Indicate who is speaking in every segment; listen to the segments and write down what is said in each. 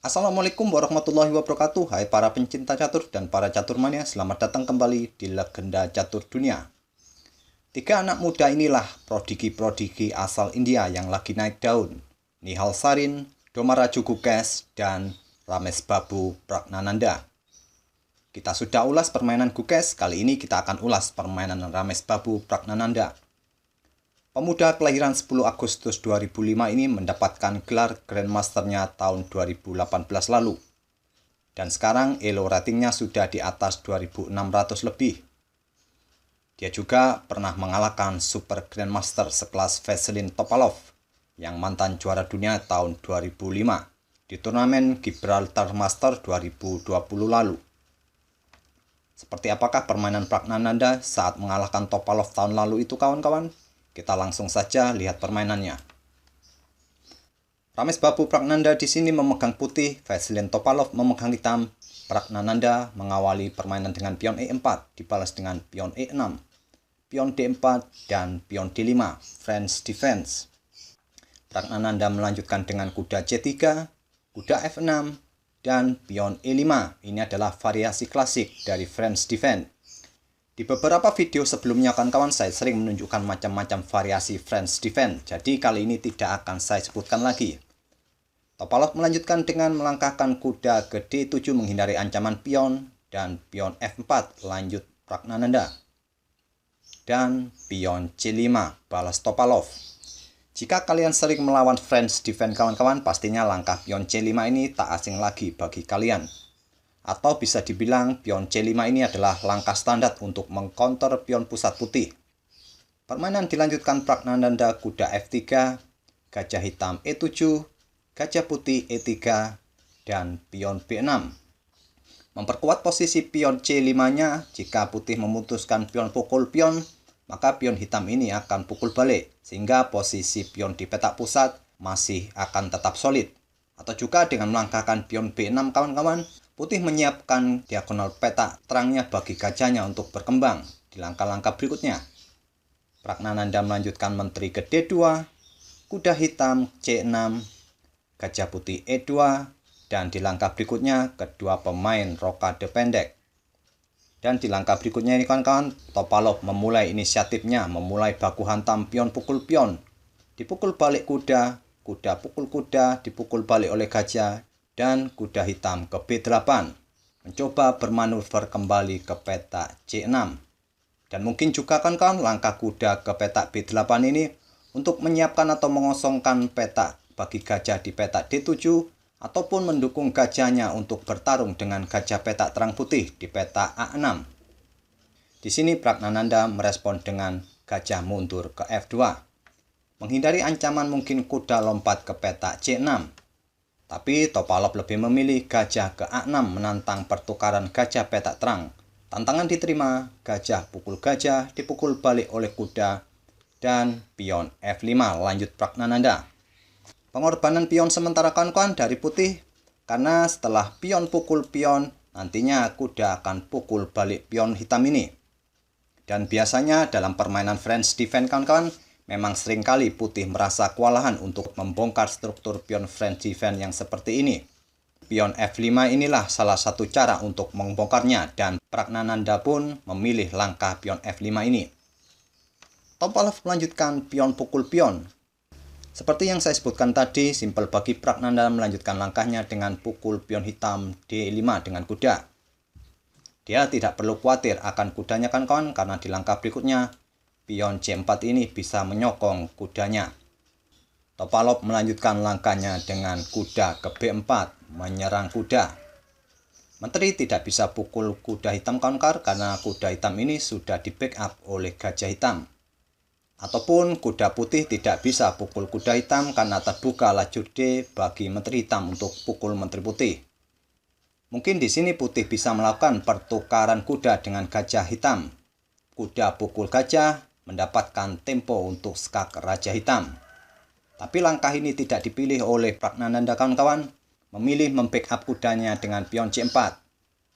Speaker 1: Assalamualaikum warahmatullahi wabarakatuh. Hai para pencinta catur dan para catur mania, selamat datang kembali di Legenda Catur Dunia. Tiga anak muda inilah prodigi-prodigi asal India yang lagi naik daun. Nihal Sarin, Domaraju Gukes, dan Ramesbabu Pragnananda. Kita sudah ulas permainan Gukes, kali ini kita akan ulas permainan Ramesbabu Pragnananda. Pemuda kelahiran 10 Agustus 2005 ini mendapatkan gelar Grandmasternya tahun 2018 lalu. Dan sekarang elo ratingnya sudah di atas 2600 lebih. Dia juga pernah mengalahkan Super Grandmaster sekelas Vasilin Topalov yang mantan juara dunia tahun 2005 di turnamen Gibraltar Master 2020 lalu. Seperti apakah permainan Pragnananda saat mengalahkan Topalov tahun lalu itu, kawan-kawan? Kita langsung saja lihat permainannya. Ramesbabu Pragnananda di sini memegang putih, Vasilin Topalov memegang hitam. Pragnananda mengawali permainan dengan pion E4 dibalas dengan pion E6, pion D4 dan pion D5, French defense. Pragnananda melanjutkan dengan kuda C3, kuda F6 dan pion E5. Ini adalah variasi klasik dari French defense. Di beberapa video sebelumnya kawan-kawan saya sering menunjukkan macam-macam variasi French defense, jadi kali ini tidak akan saya sebutkan lagi. Topalov melanjutkan dengan melangkahkan kuda ke D7 menghindari ancaman pion dan pion F4 lanjut Pragnananda. Dan pion C5 balas Topalov. Jika kalian sering melawan French defense kawan-kawan, pastinya langkah pion C5 ini tak asing lagi bagi kalian. Atau bisa dibilang pion C5 ini adalah langkah standar untuk mengcounter pion pusat putih. Permainan dilanjutkan Pragnananda kuda F3, gajah hitam E7, gajah putih E3, dan pion B6. Memperkuat posisi pion C5-nya, jika putih memutuskan pion pukul pion, maka pion hitam ini akan pukul balik, sehingga posisi pion di petak pusat masih akan tetap solid. Atau juga dengan melangkahkan pion B6 kawan-kawan, putih menyiapkan diagonal petak terangnya bagi gajahnya untuk berkembang di langkah-langkah berikutnya. Pragnananda melanjutkan menteri ke D2, kuda hitam C6, gajah putih E2, dan di langkah berikutnya kedua pemain rokade pendek. Dan di langkah berikutnya ini kawan-kawan, Topalov memulai inisiatifnya, memulai baku hantam pion pukul pion. Dipukul balik kuda, kuda pukul kuda, dipukul balik oleh gajah, dan kuda hitam ke B8, mencoba bermanuver kembali ke petak C6. Dan mungkin juga kan langkah kuda ke petak B8 ini untuk menyiapkan atau mengosongkan petak bagi gajah di petak D7, ataupun mendukung gajahnya untuk bertarung dengan gajah petak terang putih di petak A6. Di sini Pragnananda merespon dengan gajah mundur ke F2, menghindari ancaman mungkin kuda lompat ke petak C6. Tapi Topalov lebih memilih gajah ke A6 menantang pertukaran gajah petak terang. Tantangan diterima, gajah pukul gajah, dipukul balik oleh kuda, dan pion F5 lanjut Pragnananda. Pengorbanan pion sementara kawan-kawan dari putih, karena setelah pion pukul pion, nantinya kuda akan pukul balik pion hitam ini. Dan biasanya dalam permainan French defense kawan-kawan, memang seringkali putih merasa kewalahan untuk membongkar struktur pion French defense yang seperti ini. Pion F5 inilah salah satu cara untuk membongkarnya, dan Pragnananda pun memilih langkah pion F5 ini. Topalov melanjutkan pion pukul pion. Seperti yang saya sebutkan tadi, simpel bagi Pragnananda melanjutkan langkahnya dengan pukul pion hitam D5 dengan kuda. Dia tidak perlu khawatir akan kudanya kawan-kawan, karena di langkah berikutnya pion C4 ini bisa menyokong kudanya. Topalov melanjutkan langkahnya dengan kuda ke B4, menyerang kuda. Menteri tidak bisa pukul kuda hitam kawan-kawan karena kuda hitam ini sudah di backup oleh gajah hitam. Ataupun kuda putih tidak bisa pukul kuda hitam karena terbuka lajur D bagi menteri hitam untuk pukul menteri putih. Mungkin di sini putih bisa melakukan pertukaran kuda dengan gajah hitam. Kuda pukul gajah mendapatkan tempo untuk skak raja hitam. Tapi langkah ini tidak dipilih oleh Pragnananda kawan-kawan, memilih membackup kudanya dengan pion C4.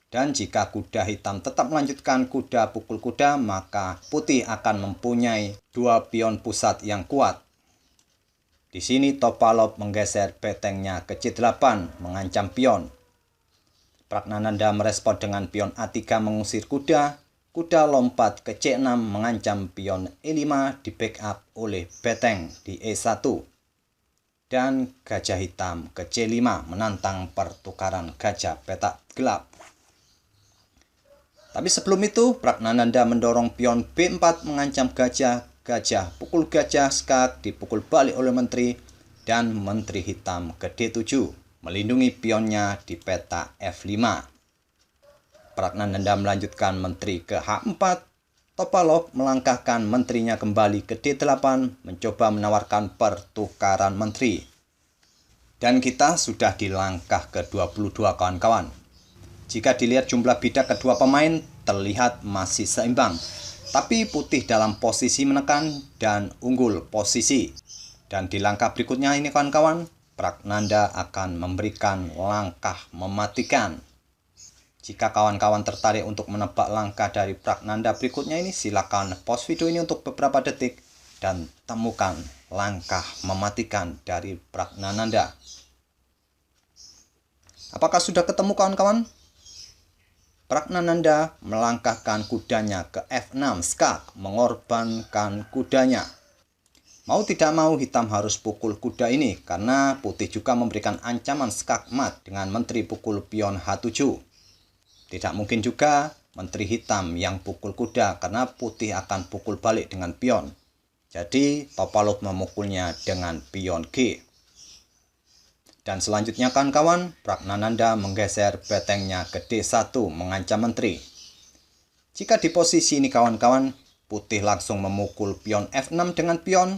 Speaker 1: Dan jika kuda hitam tetap melanjutkan kuda pukul kuda, maka putih akan mempunyai dua pion pusat yang kuat. Di sini Topalov menggeser betengnya ke C8 mengancam pion. Pragnananda merespon dengan pion A3 mengusir kuda. Kuda lompat ke C6 mengancam pion E5 di backup oleh beteng di E1. Dan gajah hitam ke C5 menantang pertukaran gajah petak gelap. Tapi sebelum itu, Pragnananda mendorong pion B4 mengancam gajah. Gajah pukul gajah, skak dipukul balik oleh menteri, dan menteri hitam ke D7 melindungi pionnya di peta F5. Pragnananda melanjutkan menteri ke H4. Topalov melangkahkan menterinya kembali ke D8 mencoba menawarkan pertukaran menteri. Dan kita sudah di langkah ke-22 kawan-kawan. Jika dilihat jumlah bidak kedua pemain terlihat masih seimbang. Tapi putih dalam posisi menekan dan unggul posisi. Dan di langkah berikutnya ini kawan-kawan, Pragnananda akan memberikan langkah mematikan. Jika kawan-kawan tertarik untuk menebak langkah dari Pragnananda berikutnya ini, silakan pause video ini untuk beberapa detik dan temukan langkah mematikan dari Pragnananda. Apakah sudah ketemu kawan-kawan? Pragnananda melangkahkan kudanya ke F6 skak, mengorbankan kudanya. Mau tidak mau hitam harus pukul kuda ini karena putih juga memberikan ancaman skak mat dengan menteri pukul pion H7. Tidak mungkin juga menteri hitam yang pukul kuda karena putih akan pukul balik dengan pion. Jadi Topalov memukulnya dengan pion G. Dan selanjutnya kawan-kawan, Pragnananda menggeser betengnya ke D1 mengancam menteri. Jika di posisi ini kawan-kawan, putih langsung memukul pion F6 dengan pion.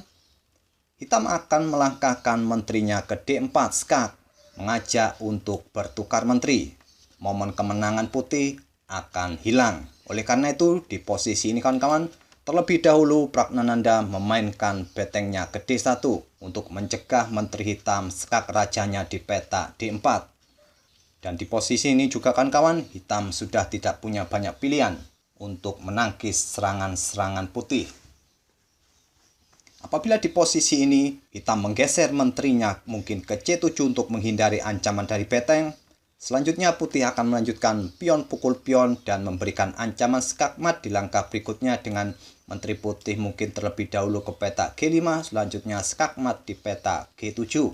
Speaker 1: Hitam akan melangkahkan menterinya ke D4 skak, mengajak untuk bertukar menteri. Momen kemenangan putih akan hilang. Oleh karena itu, di posisi ini kawan-kawan, terlebih dahulu Pragnananda memainkan betengnya ke D1 untuk mencegah menteri hitam skak rajanya di peta D4. Dan di posisi ini juga kawan-kawan, hitam sudah tidak punya banyak pilihan untuk menangkis serangan-serangan putih. Apabila di posisi ini, hitam menggeser menterinya mungkin ke C7 untuk menghindari ancaman dari beteng. Selanjutnya putih akan melanjutkan pion pukul pion dan memberikan ancaman skak mat di langkah berikutnya dengan menteri putih mungkin terlebih dahulu ke peta G5, selanjutnya skak mat di peta G7.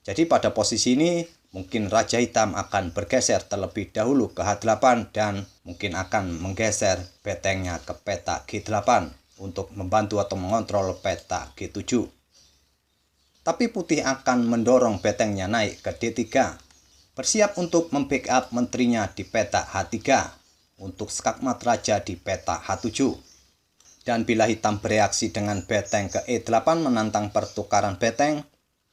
Speaker 1: Jadi pada posisi ini mungkin raja hitam akan bergeser terlebih dahulu ke H8 dan mungkin akan menggeser betengnya ke peta G8 untuk membantu atau mengontrol peta G7. Tapi putih akan mendorong betengnya naik ke D3. Bersiap untuk membackup menterinya di peta H3 untuk skakmat raja di peta H7. Dan bila hitam bereaksi dengan beteng ke E8 menantang pertukaran beteng,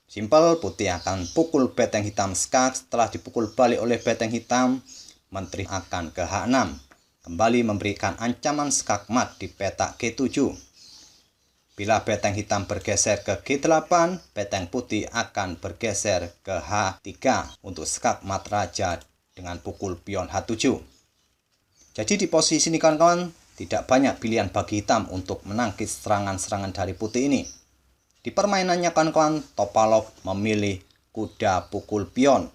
Speaker 1: simpel putih akan pukul beteng hitam skak. Setelah dipukul balik oleh beteng hitam, menteri akan ke H6, kembali memberikan ancaman skakmat di peta G7. Bila beteng hitam bergeser ke G8, beteng putih akan bergeser ke H3 untuk skakmat raja dengan pukul pion H7. Jadi di posisi ini kawan-kawan, tidak banyak pilihan bagi hitam untuk menangkis serangan-serangan dari putih ini. Di permainannya kawan-kawan, Topalov memilih kuda pukul pion.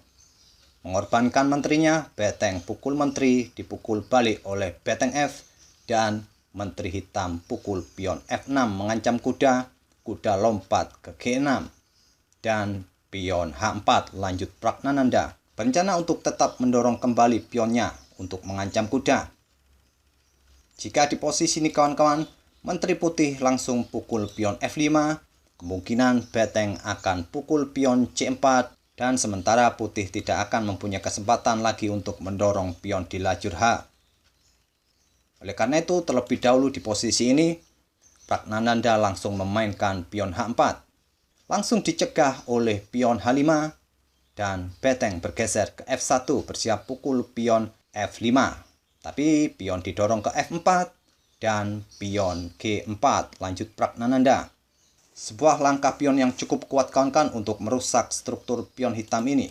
Speaker 1: Mengorbankan menterinya, beteng pukul menteri dipukul balik oleh beteng F dan menteri hitam pukul pion F6 mengancam kuda, kuda lompat ke G6, dan pion H4 lanjut Pragnananda berencana untuk tetap mendorong kembali pionnya untuk mengancam kuda. Jika di posisi ini kawan-kawan, menteri putih langsung pukul pion F5, kemungkinan beteng akan pukul pion C4, dan sementara putih tidak akan mempunyai kesempatan lagi untuk mendorong pion di lajur H. Oleh karena itu, terlebih dahulu di posisi ini, Pragnananda langsung memainkan pion H4. Langsung dicegah oleh pion H5 dan beteng bergeser ke F1 bersiap pukul pion F5. Tapi pion didorong ke F4 dan pion G4 lanjut Pragnananda. Sebuah langkah pion yang cukup kuat kawan-kawan untuk merusak struktur pion hitam ini.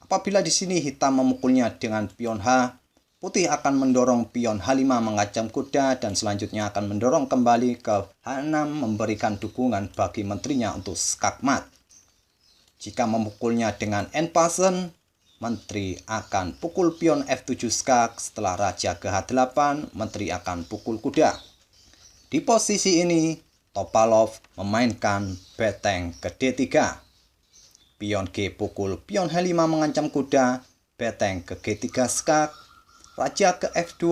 Speaker 1: Apabila di sini hitam memukulnya dengan pion H, putih akan mendorong pion H5 mengancam kuda dan selanjutnya akan mendorong kembali ke H6 memberikan dukungan bagi menterinya untuk skakmat. Jika memukulnya dengan end pasen, menteri akan pukul pion F7 skak. Setelah raja ke H8, menteri akan pukul kuda. Di posisi ini, Topalov memainkan beteng ke D3. Pion G pukul pion H5 mengancam kuda, beteng ke G3 skak, raja ke F2,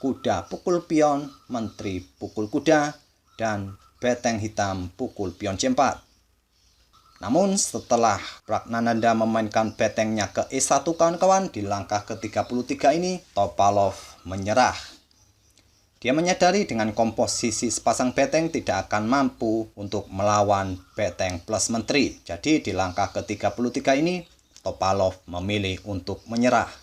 Speaker 1: kuda pukul pion, menteri pukul kuda, dan beteng hitam pukul pion C4. Namun setelah Pragnananda memainkan betengnya ke E1 kawan-kawan, di langkah ke-33 ini Topalov menyerah. Dia menyadari dengan komposisi sepasang beteng tidak akan mampu untuk melawan beteng plus menteri. Jadi di langkah ke-33 ini Topalov memilih untuk menyerah.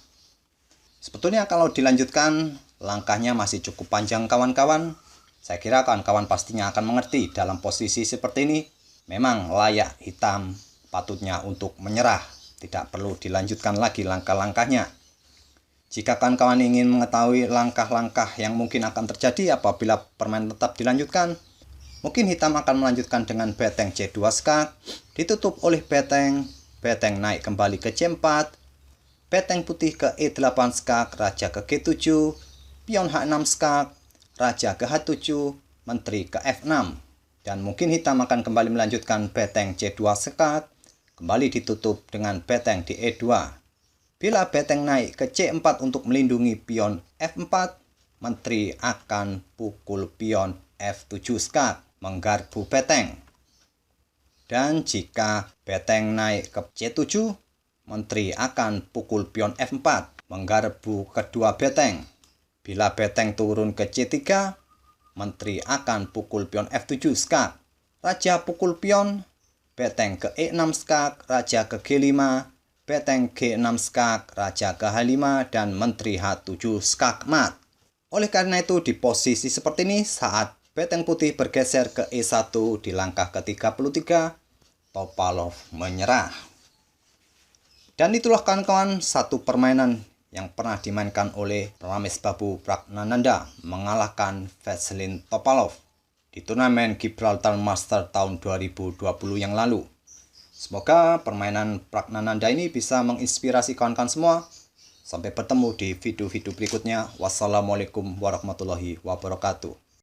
Speaker 1: Sebetulnya kalau dilanjutkan langkahnya masih cukup panjang kawan-kawan. Saya kira kawan-kawan pastinya akan mengerti dalam posisi seperti ini memang layak hitam patutnya untuk menyerah. Tidak perlu dilanjutkan lagi langkah-langkahnya. Jika kawan-kawan ingin mengetahui langkah-langkah yang mungkin akan terjadi apabila permainan tetap dilanjutkan, mungkin hitam akan melanjutkan dengan beteng C2 skak, ditutup oleh beteng naik kembali ke C4, beteng putih ke E8 skak, raja ke G7, pion H6 skak, raja ke H7, menteri ke F6. Dan mungkin hitam akan kembali melanjutkan beteng C2 skak, kembali ditutup dengan beteng di E2. Bila beteng naik ke C4 untuk melindungi pion F4, menteri akan pukul pion F7 skak, menggarpu beteng. Dan jika beteng naik ke C7, menteri akan pukul pion F4, menggarpu kedua beteng. Bila beteng turun ke C3, menteri akan pukul pion F7 skak, raja pukul pion, beteng ke E6 skak, raja ke G5, beteng G6 skak, raja ke H5, dan menteri H7 skak mat. Oleh karena itu di posisi seperti ini saat beteng putih bergeser ke E1 di langkah ke-33, Topalov menyerah. Dan itulah kawan-kawan satu permainan yang pernah dimainkan oleh Ramesbabu Pragnananda mengalahkan Vasilin Topalov di turnamen Gibraltar Master tahun 2020 yang lalu. Semoga permainan Pragnananda ini bisa menginspirasi kawan-kawan semua. Sampai bertemu di video-video berikutnya. Wassalamualaikum warahmatullahi wabarakatuh.